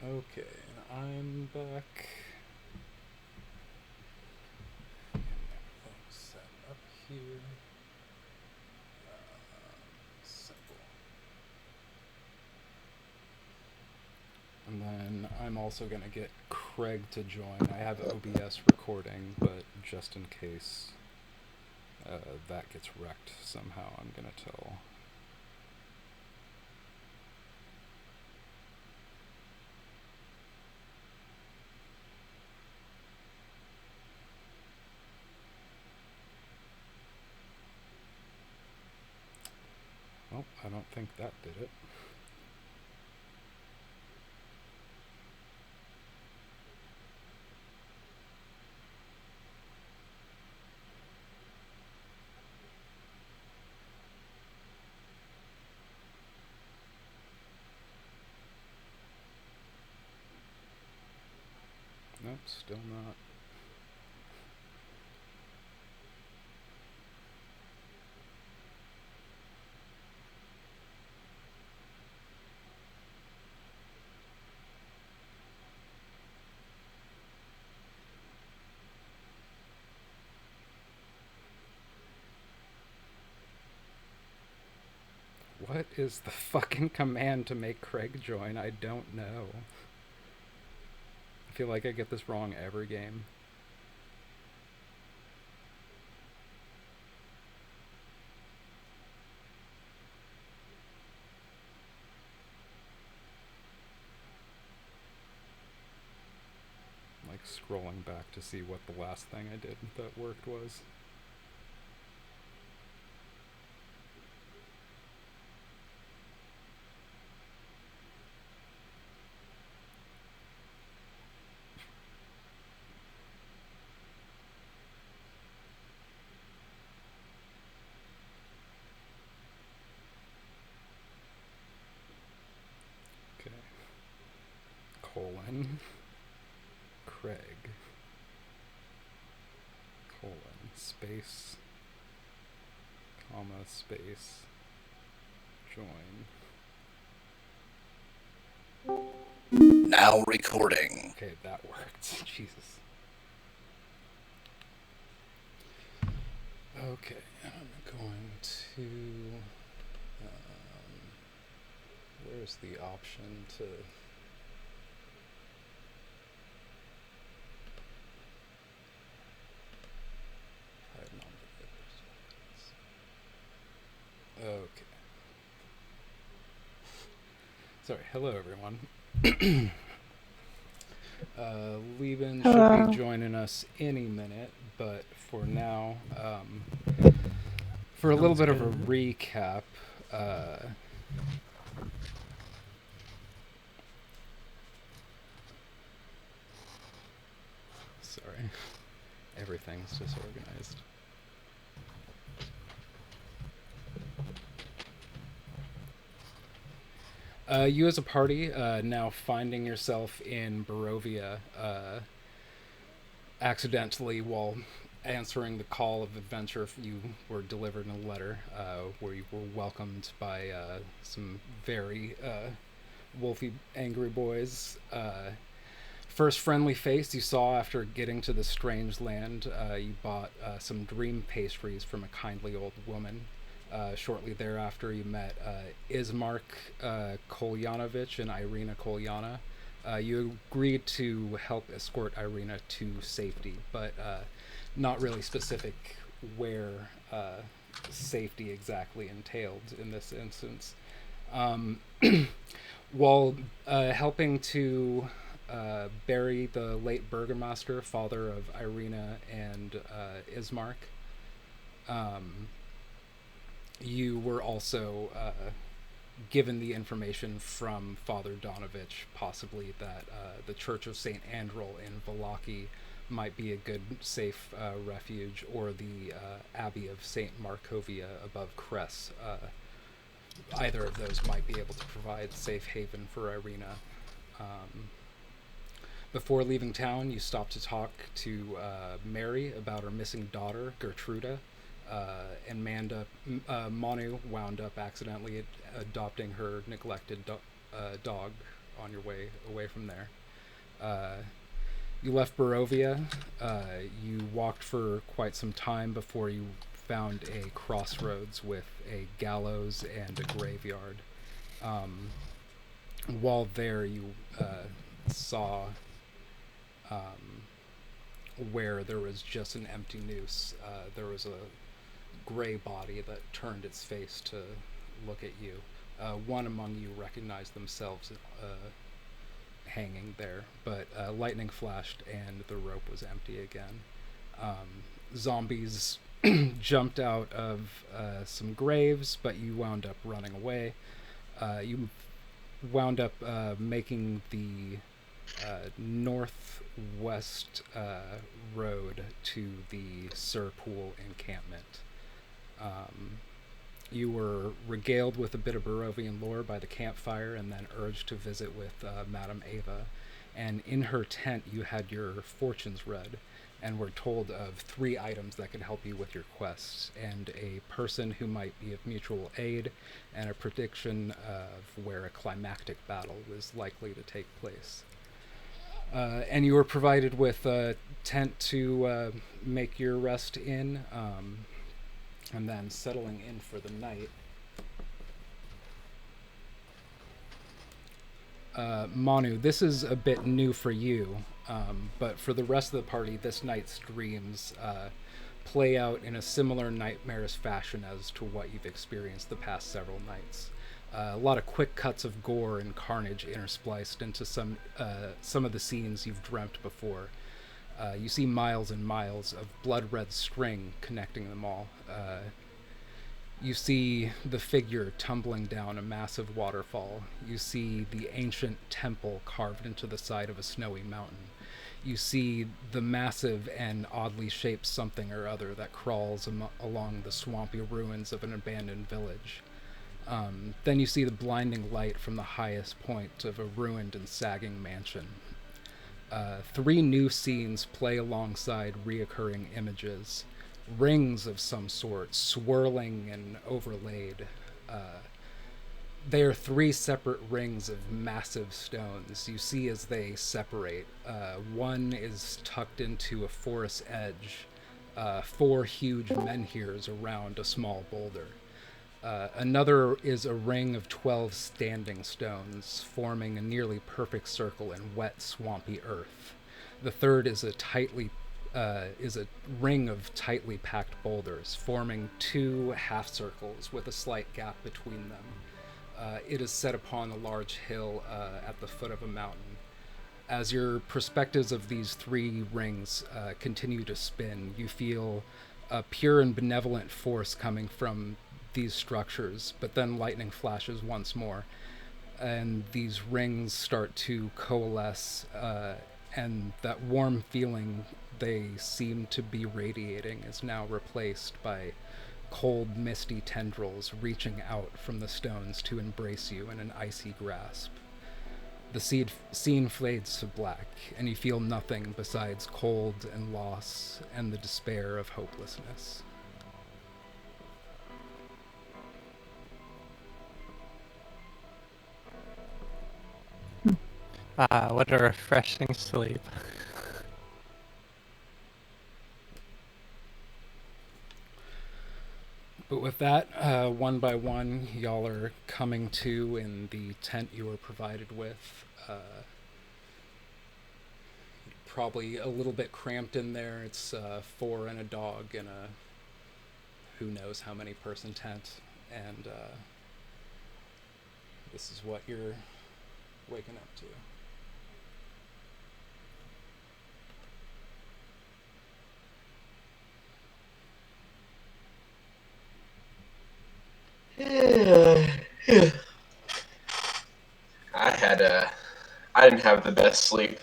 Okay, I'm back. Getting everything set up here. Simple. And then I'm also going to get Craig to join. I have OBS recording, but just in case that gets wrecked somehow, I'm going to tell. Oh, I don't think that did it. Nope, still not. What is the fucking command to make Craig join? I don't know. I feel like I get this wrong every game. Like scrolling back to see what the last thing I did that worked was. Okay. Colon. Craig. Colon. Space. Comma. Space. Join. Now recording. Okay, that worked. Jesus. Okay, I'm going to. Where's the option to. Hide non-behaviors. Okay. Sorry, hello everyone. Lieben should be joining us any minute, but for now, for a little bit of a recap, sorry, everything's disorganized. You as a party now finding yourself in Barovia accidentally while answering the call of adventure. You were delivered in a letter where you were welcomed by some very wolfy, angry boys. First friendly face you saw after getting to the strange land, you bought some dream pastries from a kindly old woman. Shortly thereafter, you met Ismark Kolyanovich and Irina Kolyana. You agreed to help escort Irina to safety, but not really specific where safety exactly entailed in this instance. Um, while helping to bury the late Burgomaster, father of Irina and Ismark, you were also given the information from Father Donovich, possibly that the Church of St. Andrel in Valaki might be a good, safe refuge, or the Abbey of St. Markovia above Cress. Either of those might be able to provide safe haven for Irina. Um, Before leaving town, you stopped to talk to Mary about her missing daughter, Gertruda, and Manu wound up accidentally adopting her neglected dog, on your way away from there. Uh, you left Barovia. You walked for quite some time before you found a crossroads with a gallows and a graveyard. Um, while there, you saw um, where there was just an empty noose. There was a gray body that turned its face to look at you. One among you recognized themselves hanging there, but lightning flashed and the rope was empty again. Zombies jumped out of some graves, but you wound up running away. You wound up making the northwest road to the Surpool encampment. Um, you were regaled with a bit of Barovian lore by the campfire and then urged to visit with Madame Ava. And in her tent, you had your fortunes read and were told of 3 items that could help you with your quests, and a person who might be of mutual aid, and a prediction of where a climactic battle was likely to take place. And you were provided with a tent to make your rest in, and then settling in for the night. Manu, this is a bit new for you, but for the rest of the party, this night's dreams play out in a similar nightmarish fashion as to what you've experienced the past several nights. A lot of quick cuts of gore and carnage interspliced into some of the scenes you've dreamt before. You see miles and miles of blood-red string connecting them all. You see the figure tumbling down a massive waterfall. You see the ancient temple carved into the side of a snowy mountain. You see the massive and oddly shaped something or other that crawls along the swampy ruins of an abandoned village. Then you see the blinding light from the highest point of a ruined and sagging mansion. 3 new scenes play alongside reoccurring images. Rings of some sort, swirling and overlaid. They are 3 separate rings of massive stones. You see as they separate. One is tucked into a forest edge. 4 huge menhirs around a small boulder. Another is a ring of 12 standing stones, forming a nearly perfect circle in wet, swampy earth. The third is a ring of tightly packed boulders, forming 2 half circles with a slight gap between them. It is set upon a large hill at the foot of a mountain. As your perspectives of these 3 rings continue to spin, you feel a pure and benevolent force coming from these structures, but then lightning flashes once more, and these rings start to coalesce, and that warm feeling they seem to be radiating is now replaced by cold, misty tendrils reaching out from the stones to embrace you in an icy grasp. The scene fades to black, and you feel nothing besides cold and loss and the despair of hopelessness. What a refreshing sleep. But with that, one by one, y'all are coming to in the tent you were provided with. Probably a little bit cramped in there. It's 4 and a dog in a who knows how many person tent. And this is what you're waking up to. I didn't have the best sleep.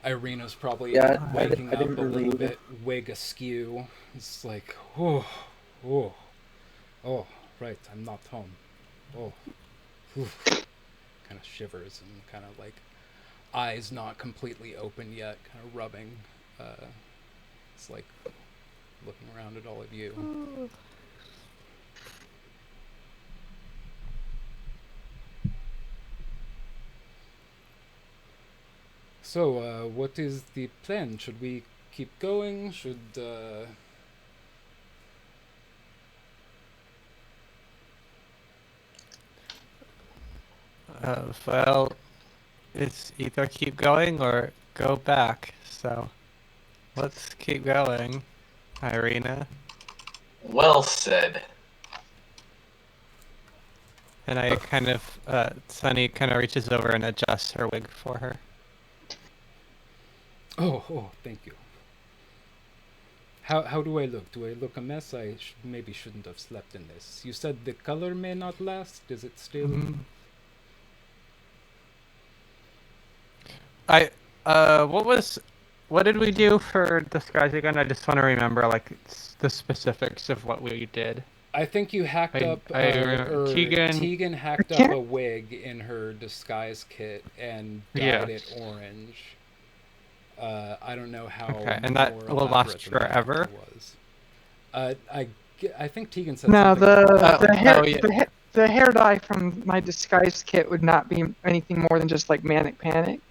Irina's probably Yeah, waking I up didn't a little really- bit wig askew. It's like, oh, oh, oh, right, I'm not home. Oh, kind of shivers and kind of like eyes not completely open yet, kind of rubbing. It's like looking around at all of you. So, what is the plan? Should we keep going? Should, Well, it's either keep going or go back. So, let's keep going, Irina. Well said. And I kind of, Sunny kind of reaches over and adjusts her wig for her. Oh, thank you. How do I look? Do I look a mess? I maybe shouldn't have slept in this. You said the color may not last. Is it still? What did we do for disguise again? I just want to remember, like, the specifics of what we did. I think you hacked up. Tegan hacked up a wig in her disguise kit and dyed it orange. I don't know how. Okay, and that will last forever. I think Tegan said no, something. The hair dye from my disguise kit would not be anything more than just like manic panic.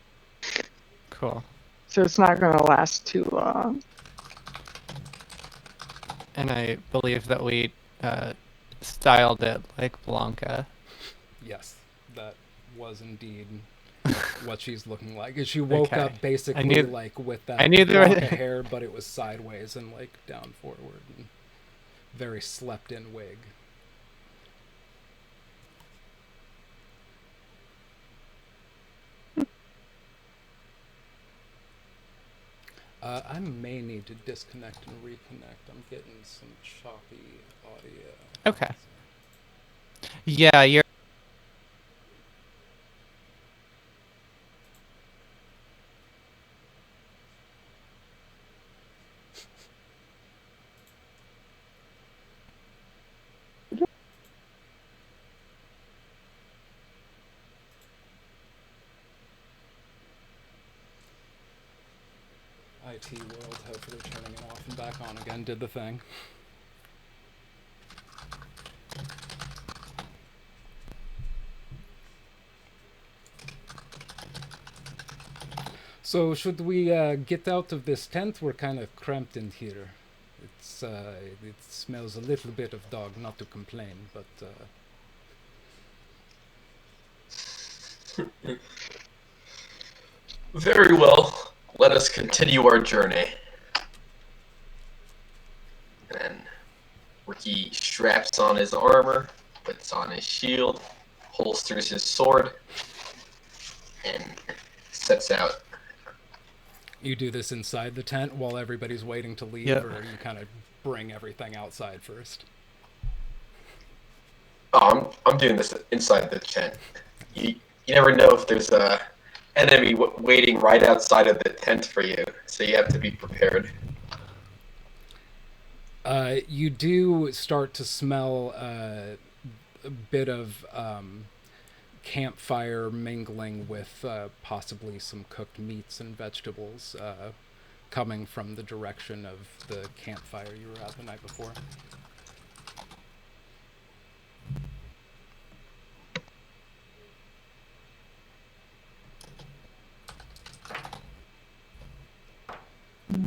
Cool. So it's not going to last too long. And I believe that we styled it like Blanca. Yes, that was indeed what she's looking like. She woke up basically like with that Blanca hair, but it was sideways and like down forward, and very slept-in wig. I may need to disconnect and reconnect. I'm getting some choppy audio. Okay. Yeah, you're. IT world, hopefully turning it off and back on again did the thing. So should we get out of this tent? We're kind of cramped in here. It smells a little bit of dog, not to complain, but Very well. Let us continue our journey. And then Ricky straps on his armor, puts on his shield, holsters his sword, and sets out. You do this inside the tent while everybody's waiting to leave, or you kind of bring everything outside first? Oh, I'm doing this inside the tent. You never know if there's a enemy waiting right outside of the tent for you, so you have to be prepared. You do start to smell a bit of campfire mingling with possibly some cooked meats and vegetables coming from the direction of the campfire you were at the night before.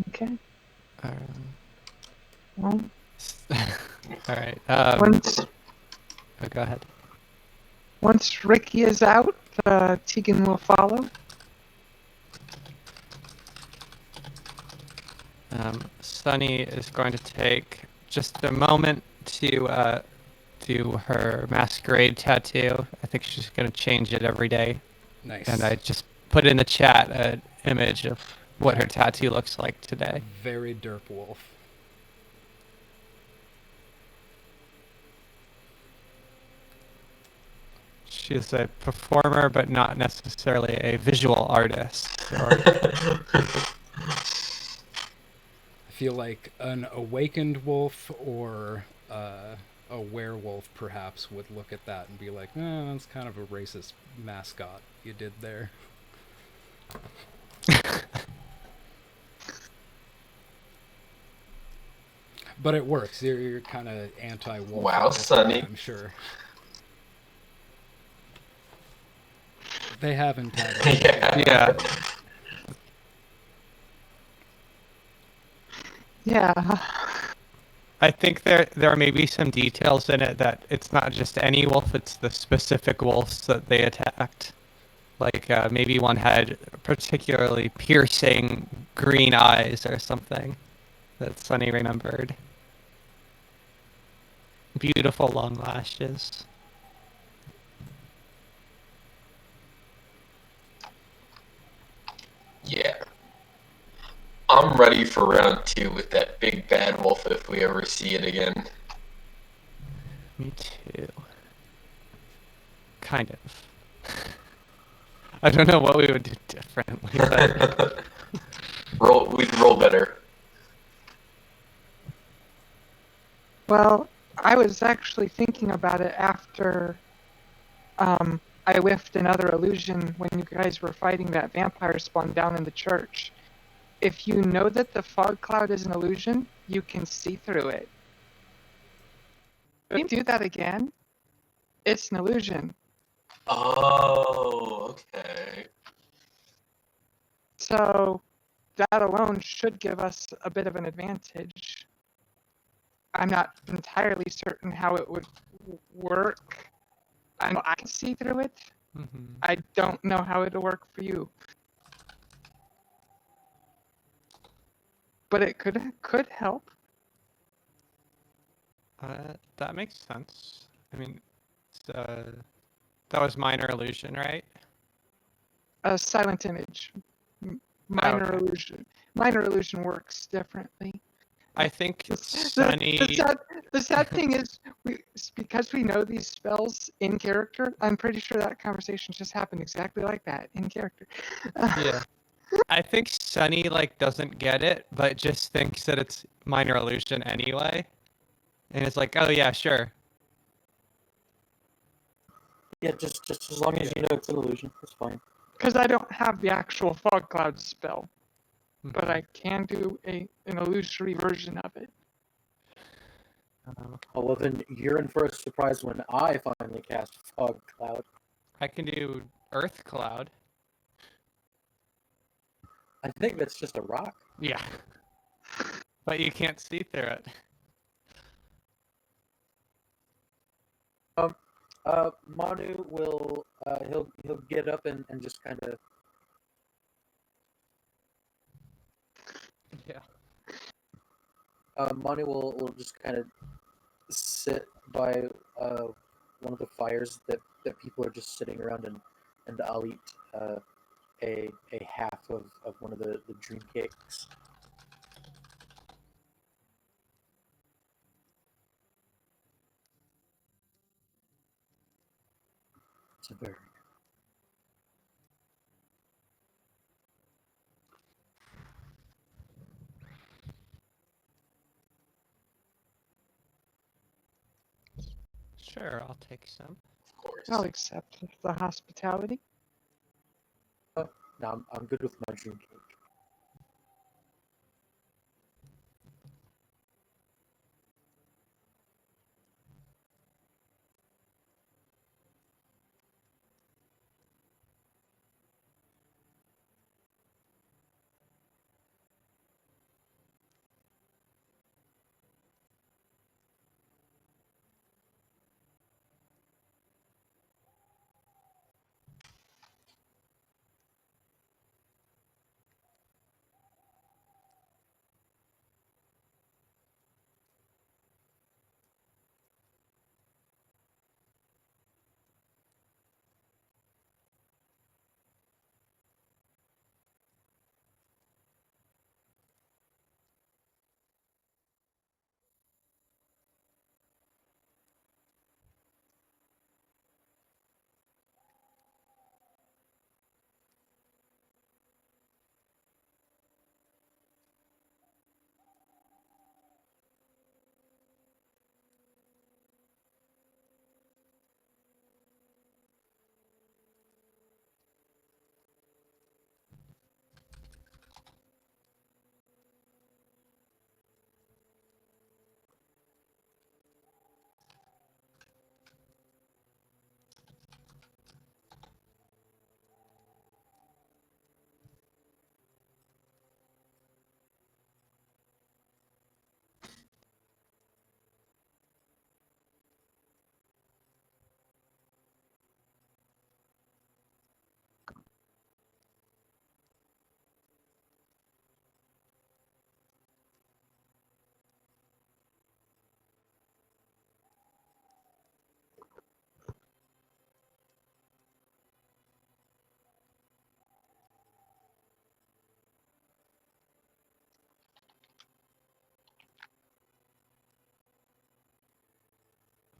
Okay. Well. All right. Go ahead. Once Ricky is out, Tegan will follow. Sunny is going to take just a moment to do her masquerade tattoo. I think she's going to change it every day. Nice. And I just put in the chat an image of what her tattoo looks like today. Very Derp Wolf. She's a performer, but not necessarily a visual artist. I feel like an awakened wolf or a werewolf perhaps would look at that and be like, that's kind of a racist mascot you did there. But it works. You're kind of anti-wolf. Wow, at this Sonny. point, I'm sure. They haven't had it. Yeah. Yeah. Yeah. I think there may be some details in it that it's not just any wolf, it's the specific wolves that they attacked. Like maybe one had particularly piercing green eyes or something that Sunny remembered. Beautiful long lashes. Yeah. I'm ready for round 2 with that big bad wolf if we ever see it again. Me too. Kind of. I don't know what we would do differently. But We'd roll better. Well, I was actually thinking about it after I whiffed another illusion when you guys were fighting that vampire spawn down in the church. If you know that the fog cloud is an illusion, you can see through it. If you do that again, it's an illusion. Oh, okay. So that alone should give us a bit of an advantage. I'm not entirely certain how it would work. I know I can see through it. Mhm. I don't know how it'll work for you. But it could help. That makes sense. I mean, that was minor illusion, right? A silent image. Minor Okay. illusion. Minor illusion works differently. I think The Sunny. sad thing is, because we know these spells in character, I'm pretty sure that conversation just happened exactly like that in character. Yeah. I think Sunny like doesn't get it, but just thinks that it's minor illusion anyway, and it's like, oh yeah, sure. Yeah, just as long as you know it's an illusion, it's fine. Because I don't have the actual fog cloud spell, but Mhm. I can do an illusory version of it. Oh, well, then you're in for a surprise when I finally cast Fog Cloud. I can do Earth Cloud. I think that's just a rock. Yeah. But you can't see through it. Manu will he'll get up and just kind of Yeah. Manu will just kind of sit by one of the fires that people are just sitting around, and I'll eat a half of one of the dream cakes. It's a very Sure, I'll take some. Of course. I'll accept the hospitality. no, I'm good with my dream cake.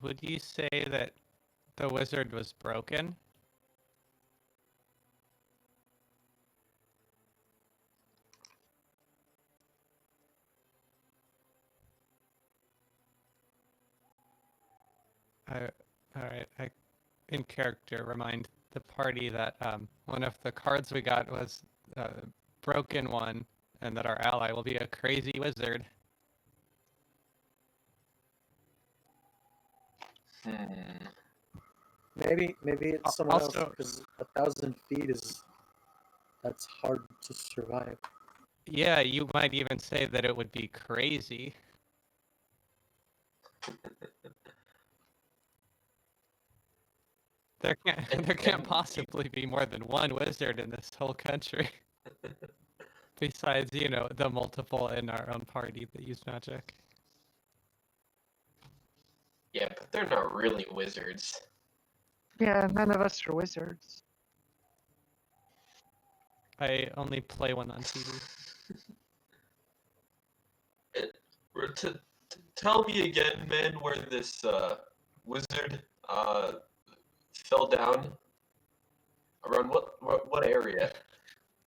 would you say that the wizard was broken? Alright, I, in character, remind the party that one of the cards we got was a broken one, and that our ally will be a crazy wizard. Maybe it's someone else Also, because 1,000 feet that's hard to survive. yeah, you might even say that it would be crazy. There can't possibly be more than one wizard in this whole country. Besides, the multiple in our own party that use magic. Yeah, but they're not really wizards. Yeah, none of us are wizards. I only play one on TV. Tell me again, man, where this wizard fell down. Around what area?